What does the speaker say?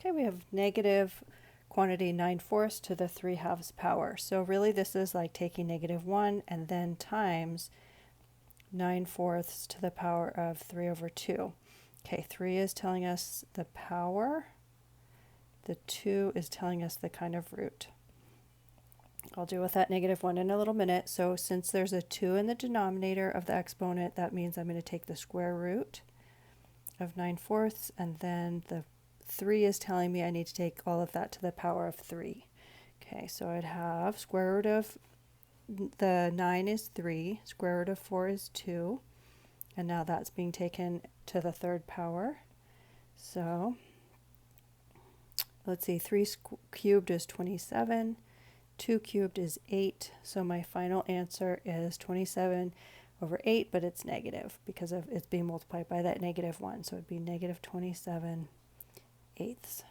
Okay, we have negative quantity 9/4 to the 3/2 power. So really this is like taking -1 and then times 9/4 to the power of 3/2. Okay, 3 is telling us the power. The 2 is telling us the kind of root. I'll deal with that -1 in a little minute. So since there's a 2 in the denominator of the exponent, that means I'm going to take the square root of 9/4, and then the 3 is telling me I need to take all of that to the power of 3. Okay, so I'd have square root of the 9 is 3, square root of 4 is 2, and now that's being taken to the third power. So let's see, 3 cubed is 27, 2 cubed is 8, so my final answer is 27/8, but it's negative because of it's being multiplied by that -1, so it'd be -27/8.